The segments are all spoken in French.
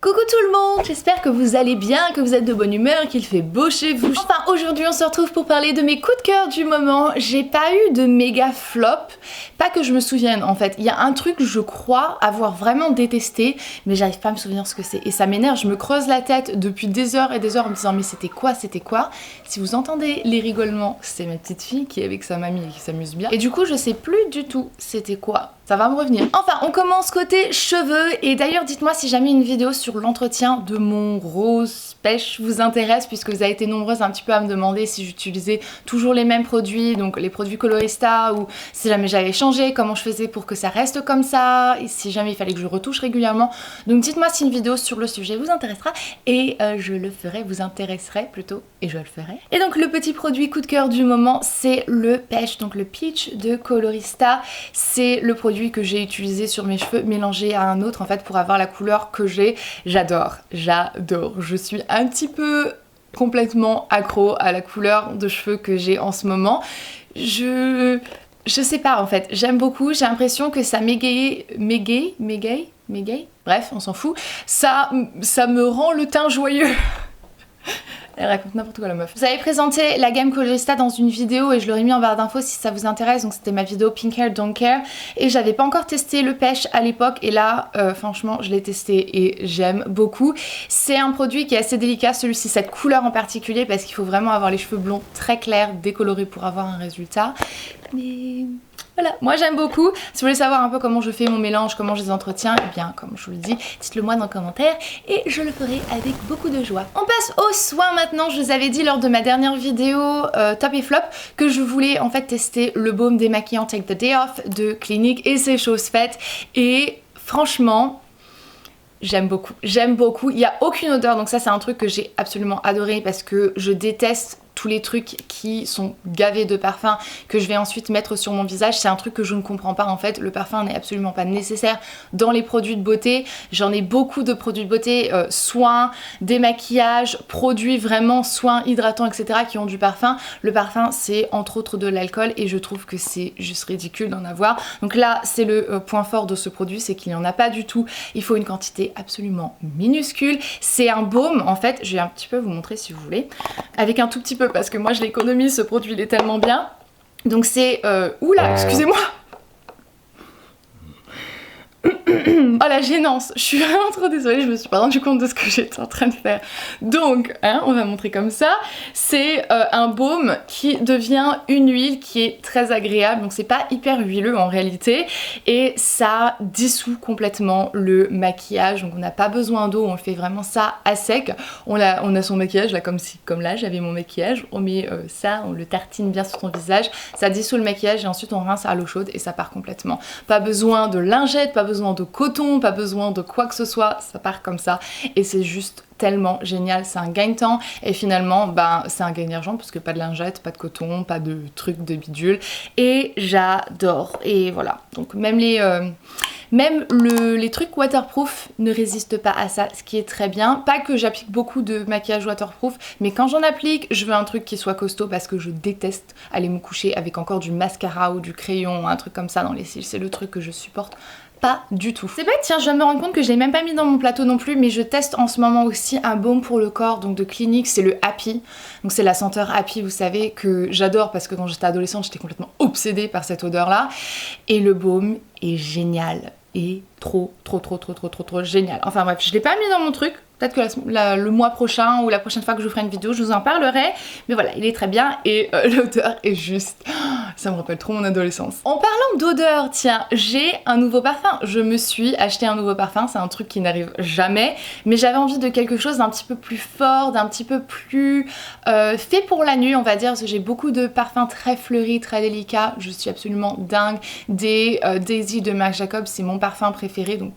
Coucou tout le monde, j'espère que vous allez bien, que vous êtes de bonne humeur, qu'il fait beau chez vous. Enfin, aujourd'hui on se retrouve pour parler de mes coups de cœur du moment. J'ai pas eu de méga flop, pas que je me souvienne en fait. Il y a un truc, je crois, avoir vraiment détesté, mais j'arrive pas à me souvenir ce que c'est. Et ça m'énerve, je me creuse la tête depuis des heures et des heures en me disant mais c'était quoi, c'était quoi. Si vous entendez les rigolements, c'est ma petite fille qui est avec sa mamie et qui s'amuse bien. Et du coup je sais plus du tout c'était quoi. Ça va me revenir. Enfin, on commence côté cheveux. Et d'ailleurs, dites-moi si jamais une vidéo sur l'entretien de mon rose pêche vous intéresse, puisque vous avez été nombreuses un petit peu à me demander si j'utilisais toujours les mêmes produits, donc les produits Colorista, ou si jamais j'avais changé, comment je faisais pour que ça reste comme ça, et si jamais il fallait que je retouche régulièrement. Donc dites-moi si une vidéo sur le sujet vous intéressera, et je le ferai, vous intéresserai plutôt, et je le ferai. Et donc le petit produit coup de cœur du moment, c'est le pêche, donc le Peach de Colorista. C'est le produit que j'ai utilisé sur mes cheveux mélangé à un autre en fait pour avoir la couleur que j'ai. J'adore, j'adore. Je suis un petit peu complètement accro à la couleur de cheveux que j'ai en ce moment. Je sais pas en fait, j'aime beaucoup, j'ai l'impression que ça m'égaye, bref, on s'en fout. Ça me rend le teint joyeux. Elle raconte n'importe quoi la meuf. Vous avez présenté la gamme Colorista dans une vidéo et je l'aurais mis en barre d'infos si ça vous intéresse, donc c'était ma vidéo Pink Hair Don't Care, et j'avais pas encore testé le pêche à l'époque et là franchement je l'ai testé et j'aime beaucoup. C'est un produit qui est assez délicat, celui-ci, cette couleur en particulier, parce qu'il faut vraiment avoir les cheveux blonds très clairs, décolorés pour avoir un résultat. Mais voilà, moi j'aime beaucoup. Si vous voulez savoir un peu comment je fais mon mélange, comment je les entretiens, et bien comme je vous le dis, dites-le moi dans les commentaires et je le ferai avec beaucoup de joie. On passe aux soins maintenant. Je vous avais dit lors de ma dernière vidéo top et flop que je voulais en fait tester le baume démaquillant Take the Day Off de Clinique et c'est chose faite. Et franchement, j'aime beaucoup. J'aime beaucoup. Il n'y a aucune odeur, donc ça c'est un truc que j'ai absolument adoré parce que je déteste tous les trucs qui sont gavés de parfum que je vais ensuite mettre sur mon visage. C'est un truc que je ne comprends pas en fait. Le parfum n'est absolument pas nécessaire dans les produits de beauté. J'en ai beaucoup de produits de beauté, soins, démaquillage, produits vraiment soins, hydratants, etc. qui ont du parfum. Le parfum c'est entre autres de l'alcool et je trouve que c'est juste ridicule d'en avoir. Donc là c'est le point fort de ce produit, c'est qu'il n'y en a pas du tout. Il faut une quantité absolument minuscule. C'est un baume en fait, je vais un petit peu vous montrer si vous voulez, avec un tout petit peu parce que moi je l'économise, ce produit il est tellement bien. Donc c'est... Oula, excusez-moi. Oh la gênance, je suis vraiment trop désolée, je me suis pas rendu compte de ce que j'étais en train de faire. Donc, hein, on va montrer comme ça. C'est un baume qui devient une huile qui est très agréable, donc c'est pas hyper huileux en réalité, et ça dissout complètement le maquillage, donc on n'a pas besoin d'eau, on fait vraiment ça à sec. On a son maquillage là, comme là j'avais mon maquillage, on met ça, on le tartine bien sur son visage, ça dissout le maquillage et ensuite on rince à l'eau chaude et ça part complètement. Pas besoin de lingette, pas besoin de coton, pas besoin de quoi que ce soit, ça part comme ça et c'est juste tellement génial, c'est un gain-temps et finalement ben c'est un gain d'argent parce que pas de lingette, pas de coton, pas de trucs de bidule et j'adore. Et voilà, donc même les trucs waterproof ne résistent pas à ça, ce qui est très bien. Pas que j'applique beaucoup de maquillage waterproof, mais quand j'en applique, je veux un truc qui soit costaud parce que je déteste aller me coucher avec encore du mascara ou du crayon, un truc comme ça dans les cils, c'est le truc que je supporte pas du tout. C'est bête, tiens, je viens de me rendre compte que je l'ai même pas mis dans mon plateau non plus, mais je teste en ce moment aussi un baume pour le corps, donc de Clinique, c'est le Happy. Donc c'est la senteur Happy, vous savez, que j'adore parce que quand j'étais adolescente, j'étais complètement obsédée par cette odeur-là. Et le baume est génial. Et trop génial. Enfin bref, je l'ai pas mis dans mon truc. Peut-être que le mois prochain ou la prochaine fois que je vous ferai une vidéo, je vous en parlerai. Mais voilà, il est très bien et l'odeur est juste... Ça me rappelle trop mon adolescence. En parlant d'odeur, tiens, j'ai un nouveau parfum. Je me suis acheté un nouveau parfum, c'est un truc qui n'arrive jamais. Mais j'avais envie de quelque chose d'un petit peu plus fort, d'un petit peu plus fait pour la nuit, on va dire. Parce que j'ai beaucoup de parfums très fleuris, très délicats. Je suis absolument dingue des Daisy de Marc Jacobs. C'est mon parfum préféré, donc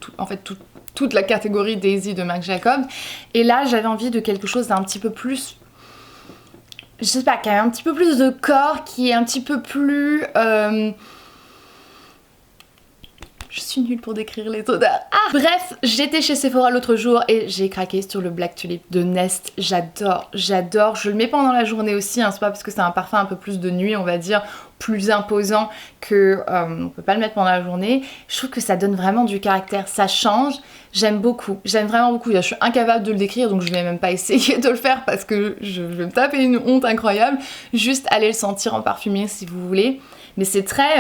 toute la catégorie Daisy de Marc Jacobs. Et là j'avais envie de quelque chose d'un petit peu plus, je sais pas, qui a un petit peu plus de corps, qui est un petit peu plus je suis nulle pour décrire les odeurs. Ah bref, j'étais chez Sephora l'autre jour et j'ai craqué sur le Black Tulip de Nest. J'adore, j'adore. Je le mets pendant la journée aussi, hein. C'est pas parce que c'est un parfum un peu plus de nuit, on va dire, plus imposant que on peut pas le mettre pendant la journée. Je trouve que ça donne vraiment du caractère, ça change. J'aime beaucoup, j'aime vraiment beaucoup. Je suis incapable de le décrire, donc je vais même pas essayer de le faire parce que je vais me taper une honte incroyable. Juste aller le sentir en parfumier si vous voulez. Mais c'est très...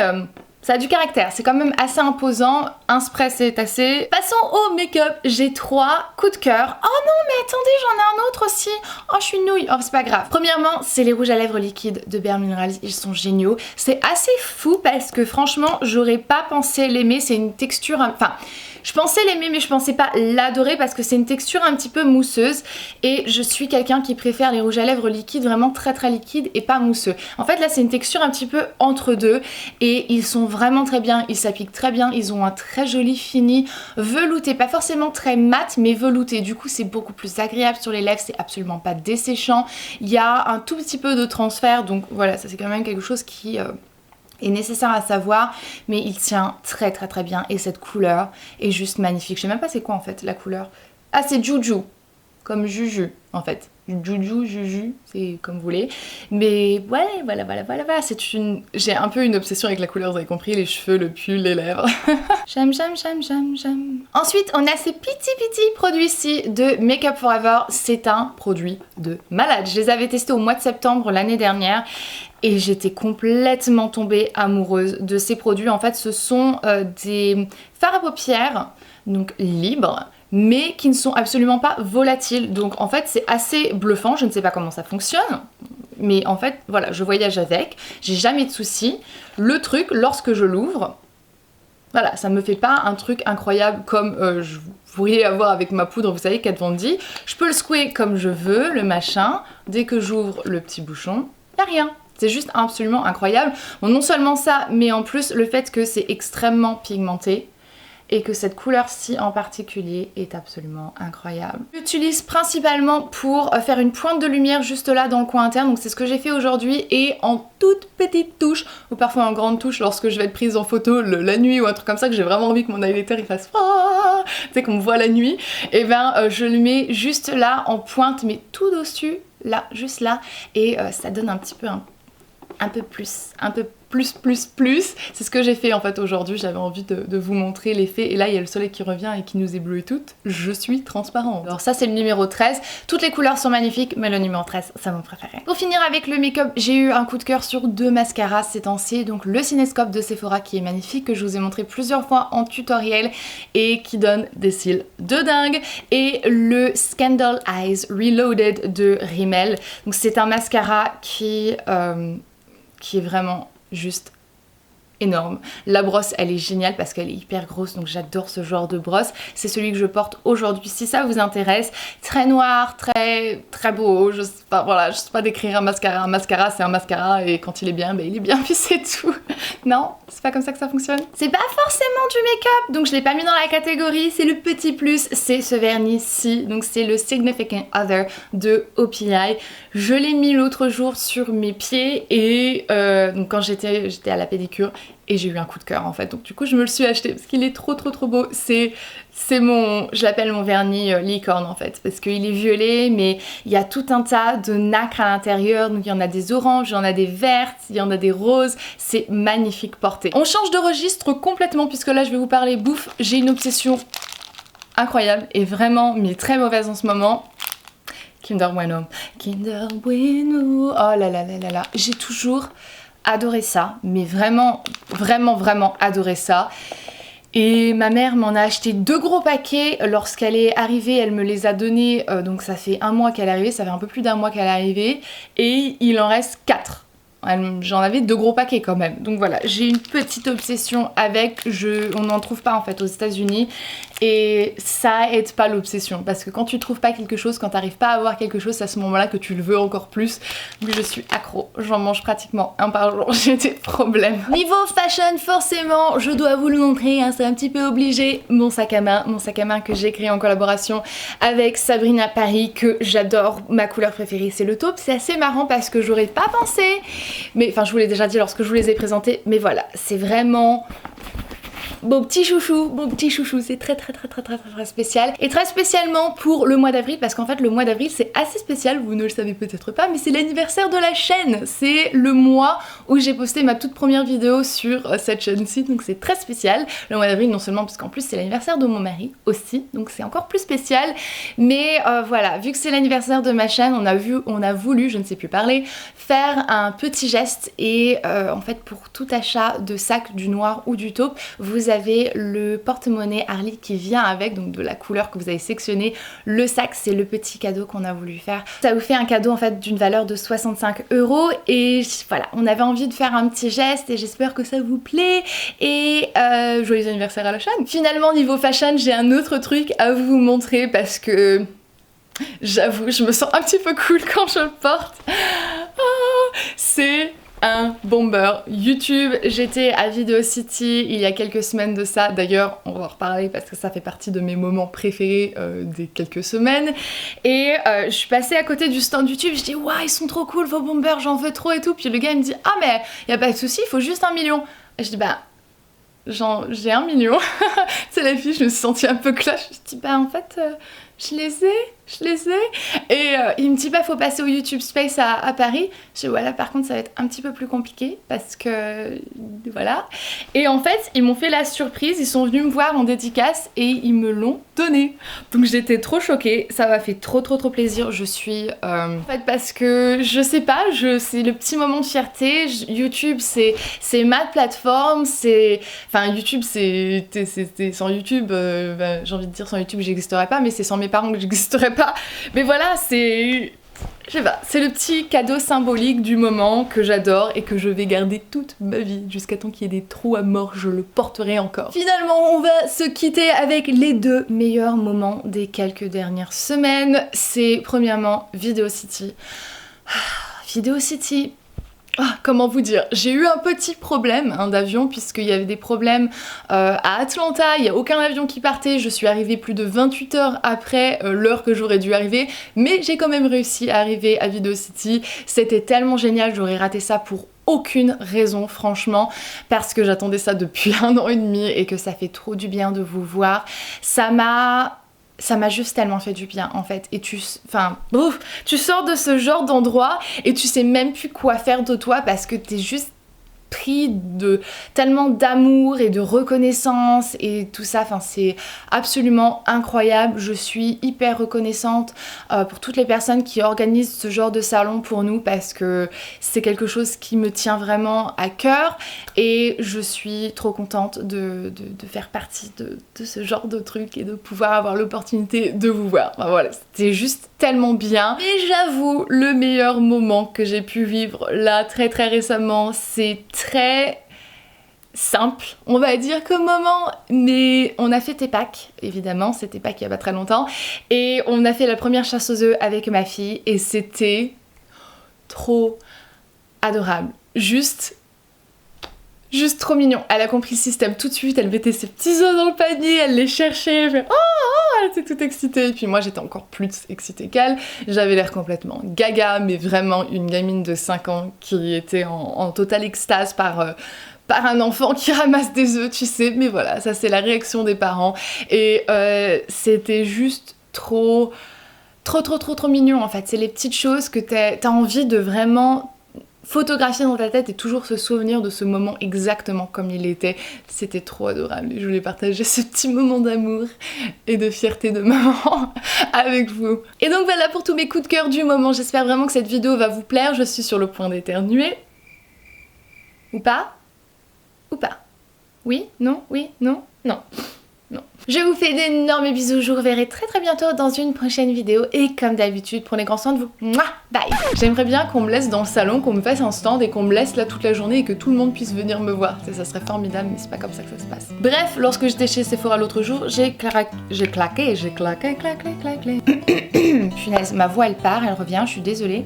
ça a du caractère, c'est quand même assez imposant. Un spray c'est assez. Passons au make-up. J'ai 3 coups de cœur. Oh non mais attendez, j'en ai un autre aussi. Oh je suis une nouille. Oh c'est pas grave. Premièrement c'est les rouges à lèvres liquides de Bare Minerals. Ils sont géniaux. C'est assez fou parce que franchement j'aurais pas pensé l'aimer. C'est une texture... Enfin... Je pensais l'aimer mais je pensais pas l'adorer parce que c'est une texture un petit peu mousseuse et je suis quelqu'un qui préfère les rouges à lèvres liquides vraiment très très liquides et pas mousseux. En fait là c'est une texture un petit peu entre deux et ils sont vraiment très bien, ils s'appliquent très bien, ils ont un très joli fini velouté, pas forcément très mat mais velouté, du coup c'est beaucoup plus agréable sur les lèvres, c'est absolument pas desséchant, il y a un tout petit peu de transfert donc voilà ça c'est quand même quelque chose qui... est nécessaire à savoir, mais il tient très très très bien et cette couleur est juste magnifique. Je sais même pas c'est quoi en fait la couleur. Ah c'est Juju, comme Juju en fait. Juju, Juju, c'est comme vous voulez. Mais voilà, c'est une... J'ai un peu une obsession avec la couleur, vous avez compris, les cheveux, le pull, les lèvres. J'aime. Ensuite, on a ces petits produits-ci de Make Up For Ever. C'est un produit de malade. Je les avais testés au mois de septembre l'année dernière. Et j'étais complètement tombée amoureuse de ces produits. En fait, ce sont des fards à paupières, donc libres, mais qui ne sont absolument pas volatiles. Donc en fait, c'est assez bluffant. Je ne sais pas comment ça fonctionne, mais en fait, voilà, je voyage avec. J'ai jamais de soucis. Le truc, lorsque je l'ouvre, voilà, ça me fait pas un truc incroyable comme je pourrais avoir avec ma poudre, vous savez, Kat Von D. Je peux le secouer comme je veux, le machin. Dès que j'ouvre le petit bouchon, y a rien. C'est juste absolument incroyable. Bon, non seulement ça, mais en plus le fait que c'est extrêmement pigmenté et que cette couleur-ci en particulier est absolument incroyable. J'utilise principalement pour faire une pointe de lumière juste là dans le coin interne, donc c'est ce que j'ai fait aujourd'hui et en toute petite touche ou parfois en grande touche lorsque je vais être prise en photo la nuit ou un truc comme ça que j'ai vraiment envie que mon highlighter il fasse tu sais qu'on me voit la nuit, et ben je le mets juste là en pointe mais tout dessus, là, juste là et ça donne un petit peu un peu plus. C'est ce que j'ai fait en fait aujourd'hui, j'avais envie de vous montrer l'effet et là il y a le soleil qui revient et qui nous éblouit toutes, je suis transparente. Alors ça c'est le numéro 13, toutes les couleurs sont magnifiques mais le numéro 13 c'est mon préféré. Pour finir avec le make-up, j'ai eu un coup de cœur sur 2 mascaras ces temps-ci, donc le Cinescope de Sephora qui est magnifique, que je vous ai montré plusieurs fois en tutoriel et qui donne des cils de dingue, et le Scandal Eyes Reloaded de Rimmel. Donc c'est un mascara qui est vraiment juste énorme. La brosse elle est géniale parce qu'elle est hyper grosse, donc j'adore ce genre de brosse. C'est celui que je porte aujourd'hui si ça vous intéresse. Très noir, très beau. Je sais pas, voilà, je sais pas décrire un mascara. Un mascara c'est un mascara et quand il est bien, ben il est bien puis c'est tout. Non, c'est pas comme ça que ça fonctionne. C'est pas forcément du make-up, donc je l'ai pas mis dans la catégorie. C'est le petit plus, c'est ce vernis-ci. Donc c'est le Significant Other de OPI. Je l'ai mis l'autre jour sur mes pieds et donc quand j'étais à la pédicure et j'ai eu un coup de cœur en fait, donc du coup je me le suis acheté parce qu'il est trop beau. C'est mon, je l'appelle mon vernis licorne en fait, parce qu'il est violet mais il y a tout un tas de nacre à l'intérieur, donc il y en a des oranges, il y en a des vertes, il y en a des roses, c'est magnifique porté. On change de registre complètement puisque là je vais vous parler bouffe. J'ai une obsession incroyable et vraiment mais très mauvaise en ce moment. Kinder Bueno. Oh là là, j'ai toujours adoré ça, mais vraiment adoré ça. Et ma mère m'en a acheté 2 gros paquets lorsqu'elle est arrivée, elle me les a donnés, donc ça fait un mois qu'elle est arrivée, ça fait un peu plus d'un mois qu'elle est arrivée, et il en reste 4. J'en avais 2 gros paquets quand même, donc voilà, j'ai une petite obsession avec, on n'en trouve pas en fait aux États-Unis et ça aide pas l'obsession parce que quand tu trouves pas quelque chose, quand t'arrives pas à avoir quelque chose, c'est à ce moment-là que tu le veux encore plus. Donc je suis accro, j'en mange pratiquement un par jour, j'ai des problèmes. Niveau fashion, forcément, je dois vous le montrer, hein, c'est un petit peu obligé, mon sac à main que j'ai créé en collaboration avec Sabrina Paris, que j'adore, ma couleur préférée c'est le taupe. C'est assez marrant parce que j'aurais pas pensé, mais enfin je vous l'ai déjà dit lorsque je vous les ai présentés, mais voilà, c'est vraiment mon petit chouchou, c'est très spécial. Et très spécialement pour le mois d'avril, parce qu'en fait le mois d'avril c'est assez spécial, vous ne le savez peut-être pas, mais c'est l'anniversaire de la chaîne. C'est le mois où j'ai posté ma toute première vidéo sur cette chaîne-ci, donc c'est très spécial. Le mois d'avril non seulement parce qu'en plus c'est l'anniversaire de mon mari aussi, donc c'est encore plus spécial. Mais voilà, vu que c'est l'anniversaire de ma chaîne, on a voulu, je ne sais plus parler, faire un petit geste et en fait pour tout achat de sac du noir ou du taupe, vous avez le porte-monnaie Harley qui vient avec, donc de la couleur que vous avez sélectionnée. Le sac, c'est le petit cadeau qu'on a voulu faire. Ça vous fait un cadeau en fait d'une valeur de 65 € et voilà, on avait envie de faire un petit geste et j'espère que ça vous plaît et joyeux anniversaire à la chaîne. Finalement niveau fashion, j'ai un autre truc à vous montrer parce que j'avoue, je me sens un petit peu cool quand je le porte. C'est un bomber YouTube. J'étais à Video City il y a quelques semaines de ça. D'ailleurs, on va en reparler parce que ça fait partie de mes moments préférés des quelques semaines. Et je suis passée à côté du stand YouTube. Je dis, waouh, ils sont trop cool vos bombers, j'en veux trop et tout. Puis le gars il me dit, ah mais y a pas de souci, il faut juste 1 million. Et je dis, bah j'ai 1 million. C'est la fille, je me suis sentie un peu clash. Je dis, bah en fait, je les ai. Et il me dit, bah faut passer au YouTube Space à Paris. Je dis, voilà, par contre ça va être un petit peu plus compliqué parce que voilà. Et en fait, ils m'ont fait la surprise, ils sont venus me voir en dédicace et ils me l'ont donné. Donc j'étais trop choquée, ça m'a fait trop plaisir. Je suis en fait parce que je sais pas, c'est le petit moment de fierté. YouTube c'est ma plateforme, enfin YouTube c'est sans YouTube, j'ai envie de dire sans YouTube j'existerais pas, mais c'est sans mes parents que j'existerais pas. Mais voilà, je sais pas, c'est le petit cadeau symbolique du moment que j'adore et que je vais garder toute ma vie jusqu'à temps qu'il y ait des trous à mort, je le porterai encore. Finalement, on va se quitter avec les 2 meilleurs moments des quelques dernières semaines. C'est premièrement Video City. Video City. Comment vous dire, j'ai eu un petit problème d'avion puisqu'il y avait des problèmes à Atlanta, il n'y a aucun avion qui partait, je suis arrivée plus de 28 heures après l'heure que j'aurais dû arriver, mais j'ai quand même réussi à arriver à Video City, c'était tellement génial, j'aurais raté ça pour aucune raison franchement, parce que j'attendais ça depuis 1 an et demi et que ça fait trop du bien de vous voir. Ça m'a juste tellement fait du bien en fait, et tu sors de ce genre d'endroit et tu sais même plus quoi faire de toi parce que t'es juste pris de tellement d'amour et de reconnaissance et tout ça, enfin c'est absolument incroyable. Je suis hyper reconnaissante pour toutes les personnes qui organisent ce genre de salon pour nous parce que c'est quelque chose qui me tient vraiment à cœur et je suis trop contente de faire partie de ce genre de truc et de pouvoir avoir l'opportunité de vous voir. Enfin, voilà, c'était juste tellement bien. Et j'avoue, le meilleur moment que j'ai pu vivre là très récemment, c'est très simple, on va dire comme moment, mais on a fait Tepac, évidemment, c'était Tepac il y a pas très longtemps, et on a fait la première chasse aux œufs avec ma fille, et c'était trop adorable, juste trop mignon. Elle a compris le système tout de suite, elle mettait ses petits œufs dans le panier, elle les cherchait, elle fait elle était toute excitée. Et puis moi j'étais encore plus excitée qu'elle, j'avais l'air complètement gaga, mais vraiment une gamine de 5 ans qui était en totale extase par un enfant qui ramasse des œufs, tu sais, mais voilà, ça c'est la réaction des parents. Et c'était juste trop mignon en fait. C'est les petites choses que t'as envie de vraiment photographier dans ta tête et toujours se souvenir de ce moment exactement comme il était. C'était trop adorable et je voulais partager ce petit moment d'amour et de fierté de maman avec vous. Et donc voilà pour tous mes coups de cœur du moment. J'espère vraiment que cette vidéo va vous plaire. Je suis sur le point d'éternuer. Ou pas? Ou pas? Oui? Non? Oui? Non? Non. Non. Je vous fais d'énormes bisous, je vous reverrai très bientôt dans une prochaine vidéo et comme d'habitude, prenez grand soin de vous. Mouah, bye. J'aimerais bien qu'on me laisse dans le salon, qu'on me fasse un stand et qu'on me laisse là toute la journée et que tout le monde puisse venir me voir. Ça serait formidable, mais c'est pas comme ça que ça se passe. Bref, lorsque j'étais chez Sephora l'autre jour, j'ai claqué. Punaise, ma voix elle part, elle revient, je suis désolée.